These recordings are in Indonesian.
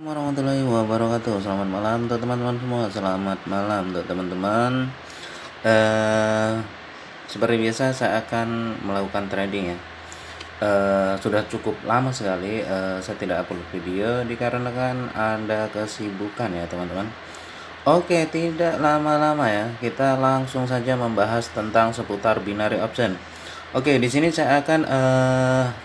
Warahmatullahi wabarakatuh. Selamat malam untuk teman-teman semua. Selamat malam untuk teman-teman. Eh, Seperti biasa saya akan melakukan trading ya. Sudah cukup lama sekali saya tidak upload video dikarenakan ada kesibukan ya teman-teman. Oke, tidak lama-lama ya. Kita langsung saja membahas tentang seputar binary option. Oke, di sini saya akan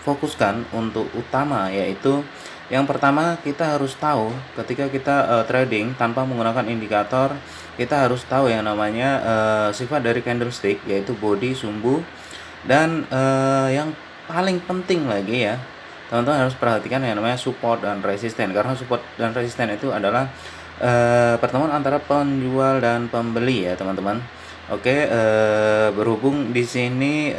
fokuskan untuk utama, yaitu yang pertama kita harus tahu ketika kita trading tanpa menggunakan indikator, kita harus tahu yang namanya sifat dari candlestick, yaitu body, sumbu, dan yang paling penting lagi ya, teman-teman harus perhatikan yang namanya support dan resisten, karena support dan resisten itu adalah pertemuan antara penjual dan pembeli ya teman-teman. Oke, berhubung di sini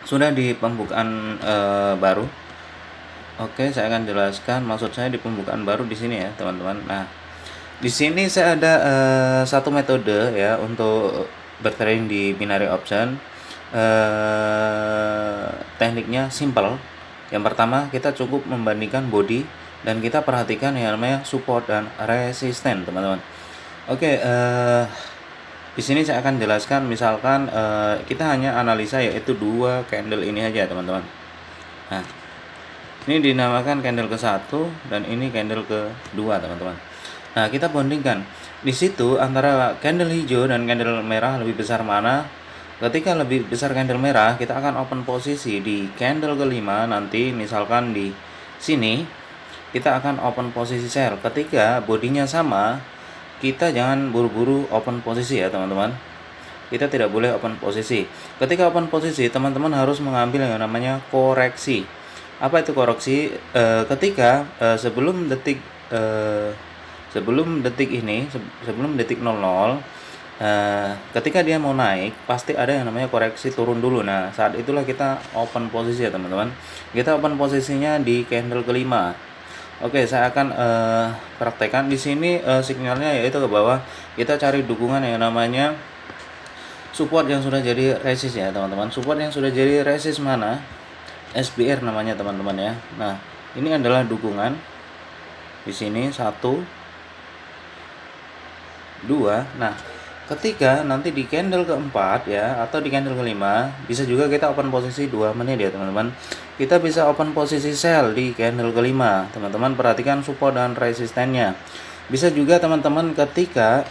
sudah di pembukaan baru. Oke, saya akan jelaskan maksud saya di pembukaan baru di sini ya teman-teman. Nah, di sini saya ada satu metode ya untuk bertrading di binary option. Tekniknya simple. Yang pertama, kita cukup membandingkan body dan kita perhatikan yang namanya support dan resisten teman-teman. Oke, di sini saya akan jelaskan, misalkan kita hanya analisa yaitu dua candle ini aja teman-teman. Nah, ini dinamakan candle ke-1 dan ini candle ke-2 teman-teman. Nah, kita bandingkan di situ antara candle hijau dan candle merah lebih besar mana. Ketika lebih besar candle merah, kita akan open posisi di candle ke-5 nanti, misalkan di sini kita akan open posisi sell. Ketika bodinya sama, kita jangan buru-buru open posisi ya teman-teman. Kita tidak boleh open posisi. Ketika open posisi, teman-teman harus mengambil yang namanya koreksi. Apa itu koreksi? Ketika sebelum detik ini, sebelum detik 00, ketika dia mau naik, pasti ada yang namanya koreksi turun dulu. Nah, saat itulah kita open posisi ya teman-teman. Kita open posisinya di candle kelima. Oke, saya akan praktekkan di sini signalnya yaitu ke bawah. Kita cari dukungan yang namanya support yang sudah jadi resist ya teman-teman. Support yang sudah jadi resist mana? SBR namanya teman-teman ya. Nah, ini adalah dukungan. Di sini 1 2. Nah, ketika nanti di candle keempat ya atau di candle kelima, bisa juga kita open posisi 2 menit ya teman-teman. Kita bisa open posisi sell di candle kelima. Teman-teman perhatikan support dan resistennya. Bisa juga teman-teman ketika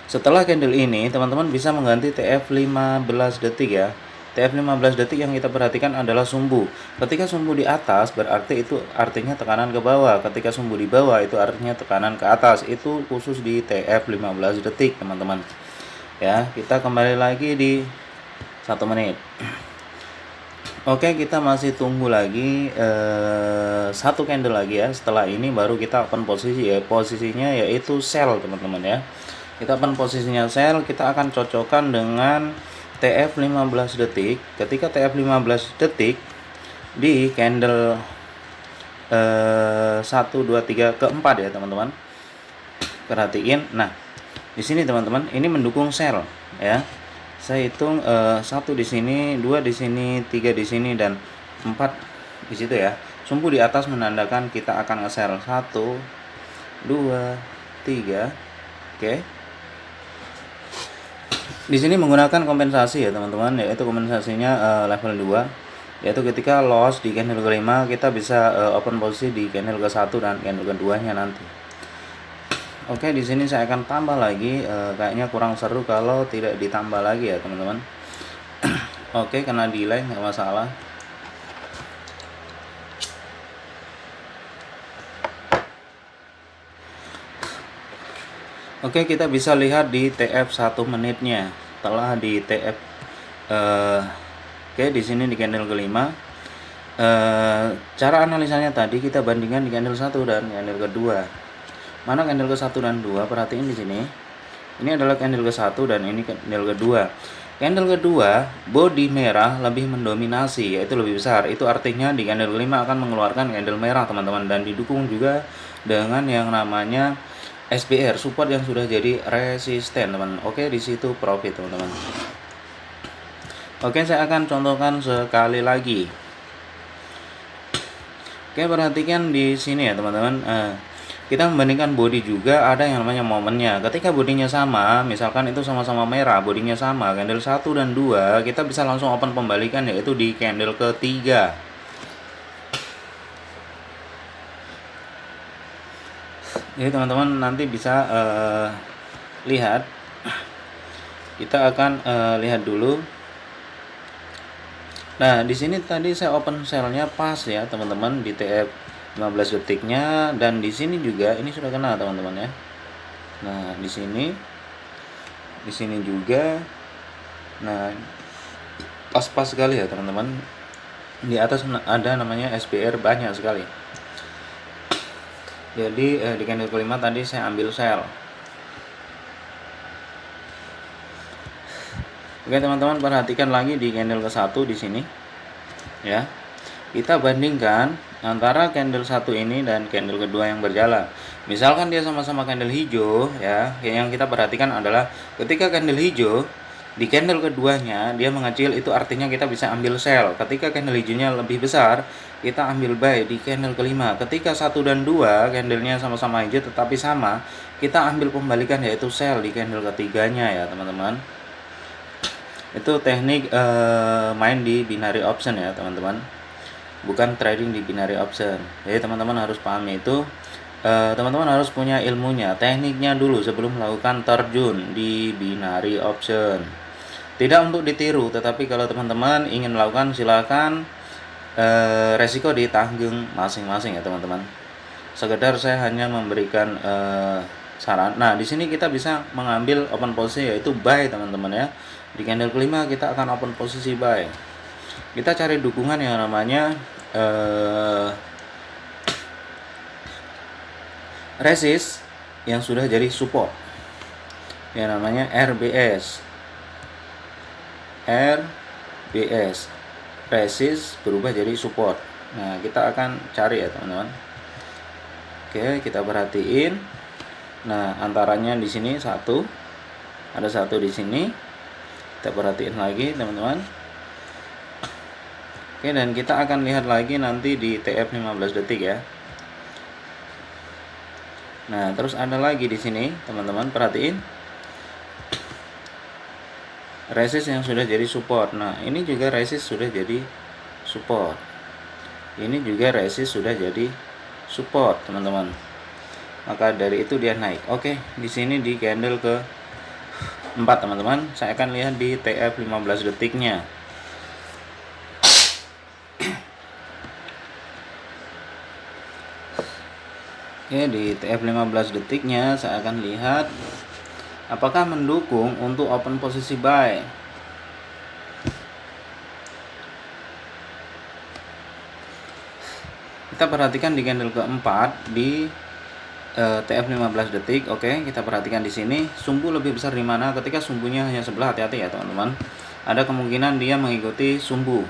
setelah candle ini teman-teman bisa mengganti TF 15 detik ya. TF 15 detik yang kita perhatikan adalah sumbu. Ketika sumbu di atas berarti itu artinya tekanan ke bawah. Ketika sumbu di bawah itu artinya tekanan ke atas. Itu khusus di TF 15 detik teman-teman. Ya, kita kembali lagi di 1 menit. Oke, kita masih tunggu lagi satu candle lagi ya. Setelah ini baru kita open posisi ya. Posisinya yaitu sell teman-teman ya. Kita open posisinya sell, kita akan cocokkan dengan TF 15 detik. Ketika TF 15 detik di candle 1 2 3 keempat ya teman-teman. Perhatiin. Nah, di sini teman-teman, ini mendukung sell ya. Saya hitung 1 di sini, 2 di sini, 3 di sini, dan 4 di situ ya. Sumbu di atas menandakan kita akan nge-sell 1 2 3. Oke. Di sini menggunakan kompensasi ya teman-teman, yaitu kompensasinya level 2, yaitu ketika loss di candle kelima kita bisa open posisi di candle ke-1 dan candle keduanya nanti. Oke, di sini saya akan tambah lagi, kayaknya kurang seru kalau tidak ditambah lagi ya teman-teman. Oke, kena delay nggak masalah. Oke, kita bisa lihat di TF 1 menitnya. Telah di TF oke, di sini di candle kelima. Cara analisanya tadi kita bandingkan di candle 1 dan candle kedua. Mana candle ke-1 dan 2? Perhatiin di sini. Ini adalah candle ke-1 dan ini candle kedua. Candle kedua body merah lebih mendominasi, yaitu lebih besar. Itu artinya di candle kelima akan mengeluarkan candle merah teman-teman, dan didukung juga dengan yang namanya SBR, support yang sudah jadi resisten teman. Oke, di situ profit teman-teman. Oke, saya akan contohkan sekali lagi. Oke, perhatikan di sini ya teman-teman. Kita membandingkan body juga ada yang namanya momennya. Ketika bodinya sama, misalkan itu sama-sama merah, bodinya sama, candle 1 dan 2, kita bisa langsung open pembalikan yaitu di candle ketiga. Jadi teman-teman nanti bisa lihat. Kita akan lihat dulu. Nah, di sini tadi saya open sell-nya pas ya, teman-teman, di TF 15 detiknya, dan di sini juga ini sudah kena, teman-teman ya. Nah, di sini juga. Nah, pas-pas sekali ya, teman-teman. Di atas ada namanya SPR banyak sekali. Jadi di candle kelima tadi saya ambil sell. Oke teman-teman, perhatikan lagi di candle ke-1 di sini ya. Kita bandingkan antara candle 1 ini dan candle kedua yang berjalan. Misalkan dia sama-sama candle hijau ya, yang kita perhatikan adalah ketika candle hijau di candle keduanya dia mengecil, itu artinya kita bisa ambil sell. Ketika candle hijaunya lebih besar, kita ambil buy di candle kelima. Ketika 1 dan 2 candlenya sama-sama hijau tetapi sama, kita ambil pembalikan yaitu sell di candle ketiganya ya teman-teman. Itu teknik main di binary option ya teman-teman, bukan trading di binary option. Jadi teman-teman harus pahami itu. Teman-teman harus punya ilmunya, tekniknya dulu sebelum melakukan terjun di binary option. Tidak untuk ditiru, tetapi kalau teman-teman ingin melakukan, silakan, resiko ditanggung masing-masing ya teman-teman. Sekedar saya hanya memberikan saran. Nah, di sini kita bisa mengambil open posisi yaitu buy teman-teman ya. Di candle kelima kita akan open posisi buy. Kita cari dukungan yang namanya resist yang sudah jadi support, yang namanya RBS. Resist berubah jadi support. Nah, kita akan cari ya teman-teman. Oke, kita perhatiin. Nah, antaranya di sini satu, ada satu di sini. Kita perhatiin lagi teman-teman. Oke, dan kita akan lihat lagi nanti di TF 15 detik ya. Nah, terus ada lagi di sini, teman-teman perhatiin. Resist yang sudah jadi support. Nah, ini juga resist sudah jadi support. Ini juga resist sudah jadi support, teman-teman. Maka dari itu dia naik. Oke, di sini di candle ke 4, teman-teman. Saya akan lihat di TF 15 detiknya. Oke, di TF 15 detiknya saya akan lihat apakah mendukung untuk open posisi buy. Kita perhatikan di candle keempat di TF 15 detik. Oke, kita perhatikan di sini sumbu lebih besar di mana. Ketika sumbunya hanya sebelah, hati-hati ya teman-teman. Ada kemungkinan dia mengikuti sumbu.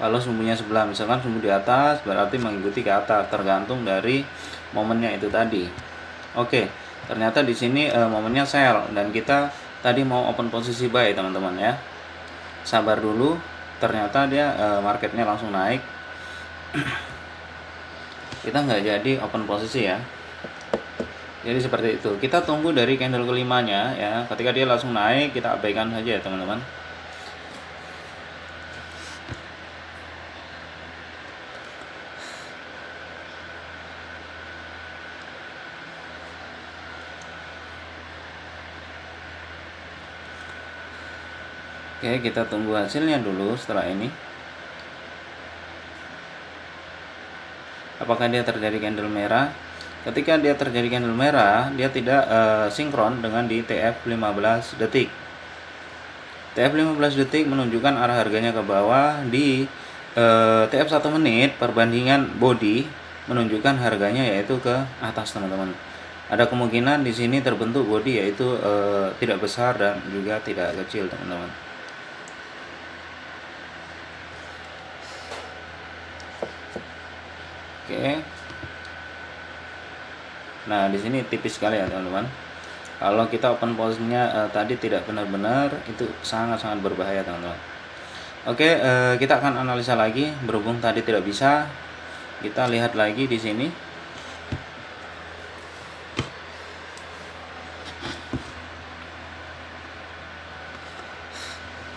Kalau sumbunya sebelah, misalkan sumbu di atas, berarti mengikuti ke atas, tergantung dari momennya itu tadi. Oke, ternyata di sini momennya sell dan kita tadi mau open posisi buy teman-teman ya. Sabar dulu, ternyata dia marketnya langsung naik. Kita nggak jadi open posisi ya. Jadi seperti itu. Kita tunggu dari candle kelimanya ya. Ketika dia langsung naik, kita abaikan saja ya teman-teman. Oke, kita tunggu hasilnya dulu setelah ini. Apakah dia terjadi candle merah? Ketika dia terjadi candle merah, dia tidak sinkron dengan di TF 15 detik. TF 15 detik menunjukkan arah harganya ke bawah. Di TF 1 menit perbandingan body menunjukkan harganya yaitu ke atas teman-teman. Ada kemungkinan di sini terbentuk body yaitu tidak besar dan juga tidak kecil teman-teman. Oke. Nah, di sini tipis sekali ya, teman-teman. Kalau kita open posisinya tadi tidak benar-benar, itu sangat-sangat berbahaya, teman-teman. Oke, kita akan analisa lagi berhubung tadi tidak bisa. Kita lihat lagi di sini.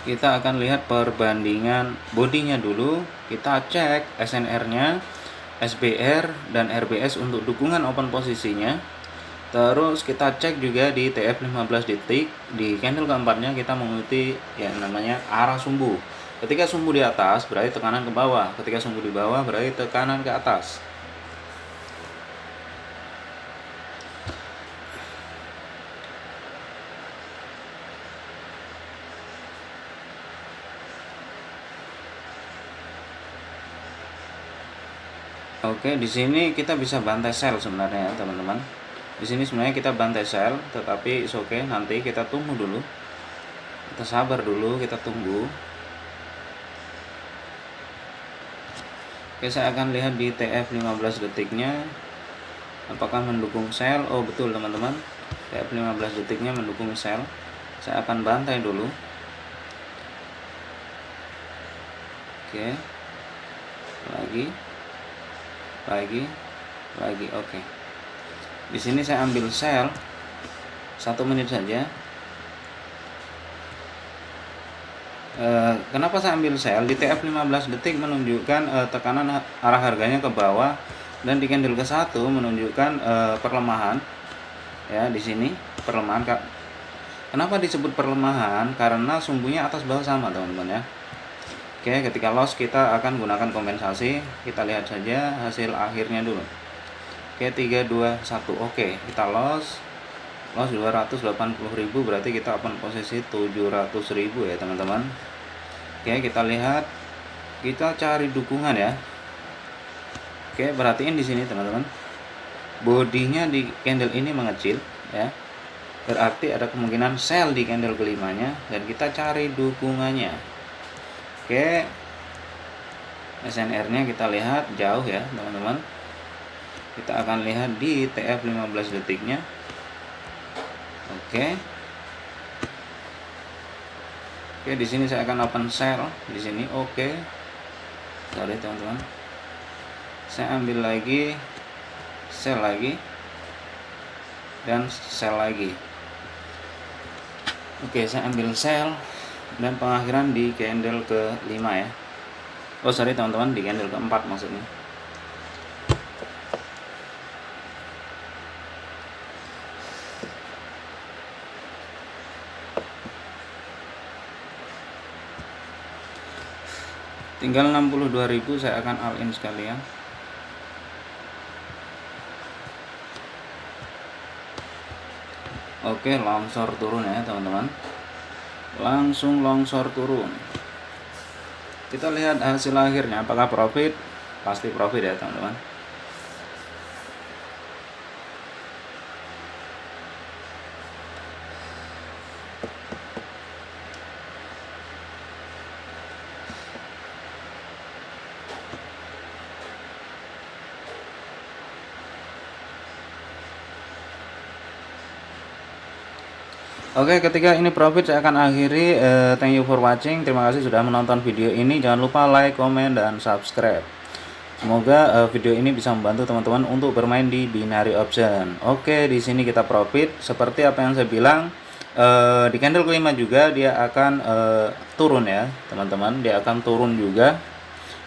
Kita akan lihat perbandingan bodinya dulu. Kita cek SNR-nya, SBR dan RBS untuk dukungan open posisinya. Terus kita cek juga di TF 15 detik. Di candle keempatnya kita mengikuti yang namanya arah sumbu. Ketika sumbu di atas berarti tekanan ke bawah, ketika sumbu di bawah berarti tekanan ke atas. Oke, di sini kita bisa bantai sell sebenarnya ya, teman-teman. Di sini sebenarnya kita bantai sell, tetapi oke, nanti kita tunggu dulu. Kita sabar dulu, kita tunggu. Oke, saya akan lihat di TF 15 detiknya apakah mendukung sell. Oh, betul teman-teman. TF 15 detiknya mendukung sell. Saya akan bantai dulu. Oke. Lagi. Oke. Di sini saya ambil sell 1 menit saja. Kenapa saya ambil sell? Di TF 15 detik menunjukkan tekanan arah harganya ke bawah, dan di candle ke-1 menunjukkan perlemahan. Ya, di sini perlemahan. Kenapa disebut perlemahan? Karena sumbunya atas bawah sama, teman-teman ya. Oke, ketika loss kita akan gunakan kompensasi. Kita lihat saja hasil akhirnya dulu. Oke, 3 2 1. Oke, kita loss 280.000, berarti kita open posisi 700.000 ya, teman-teman. Oke, kita lihat, kita cari dukungan ya. Oke, perhatiin di sini teman-teman. Bodinya di candle ini mengecil ya. Berarti ada kemungkinan sell di candle kelimanya, dan kita cari dukungannya. Oke, SNR-nya kita lihat jauh ya, teman-teman. Kita akan lihat di TF 15 detiknya. Oke, di sini saya akan open sell di sini. Oke. Sorry teman-teman. Saya ambil lagi, sell lagi, dan sell lagi. Oke, saya ambil sell dan pengakhiran di candle ke-5 ya. Oh sorry teman-teman, di candle ke-4 maksudnya. Tinggal 62.000, saya akan all in sekalian. Oke, longsor turun ya teman-teman. Langsung longsor turun. Kita lihat hasil akhirnya, apakah profit? Pasti profit ya teman-teman. Oke, ketika ini profit saya akan akhiri. Thank you for watching. Terima kasih sudah menonton video ini. Jangan lupa like, comment, dan subscribe. Semoga video ini bisa membantu teman-teman untuk bermain di binary option. Oke, di sini kita profit. Seperti apa yang saya bilang, di candle kelima juga dia akan turun ya, teman-teman. Dia akan turun juga.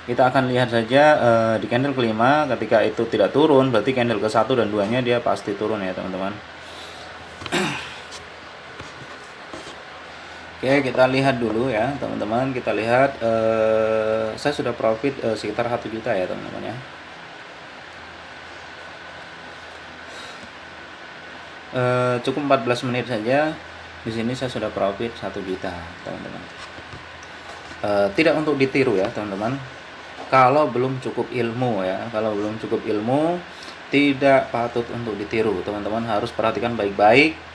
Kita akan lihat saja di candle kelima. Ketika itu tidak turun, berarti candle ke-1 dan 2-nya dia pasti turun ya, teman-teman. Oke, kita lihat dulu ya teman-teman. Kita lihat, saya sudah profit sekitar 1 juta ya teman-teman ya. Cukup 14 menit saja. Di sini saya sudah profit 1 juta teman-teman. Tidak untuk ditiru ya teman-teman. Kalau belum cukup ilmu ya, kalau belum cukup ilmu tidak patut untuk ditiru. Teman-teman harus perhatikan baik-baik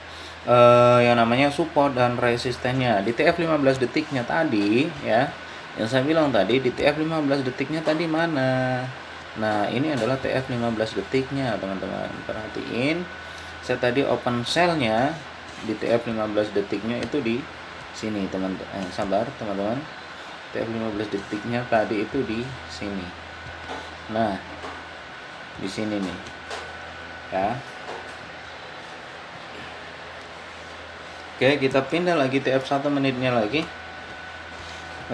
yang namanya support dan resistennya. Di TF 15 detiknya tadi ya, yang saya bilang tadi, di TF 15 detiknya tadi mana? Nah, ini adalah TF 15 detiknya teman-teman. Perhatiin, saya tadi open sell-nya di TF 15 detiknya itu di sini teman-teman. Sabar teman-teman. TF 15 detiknya tadi itu di sini. Nah, di sini nih ya. Oke, kita pindah lagi TF1 menitnya lagi.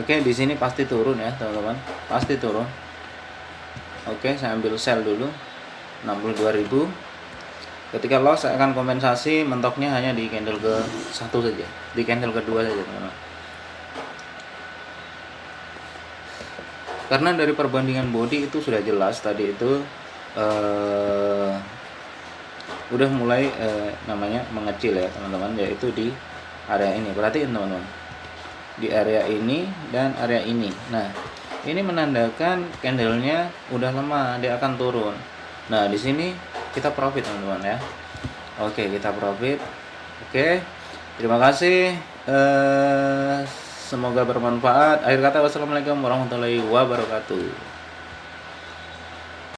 Oke, di sini pasti turun ya teman-teman, pasti turun. Oke, saya ambil sell dulu 62.000. Ketika loss saya akan kompensasi mentoknya hanya di candle ke 1 saja, di candle kedua saja teman-teman. Karena dari perbandingan body itu sudah jelas tadi itu udah mulai namanya mengecil ya teman-teman, yaitu di area ini. Perhatiin teman-teman, di area ini dan area ini. Nah, ini menandakan candlenya udah lemah, dia akan turun. Nah, di sini kita profit teman-teman ya. Oke, kita profit. Oke, terima kasih. Semoga bermanfaat. Akhir kata, wassalamualaikum warahmatullahi wabarakatuh.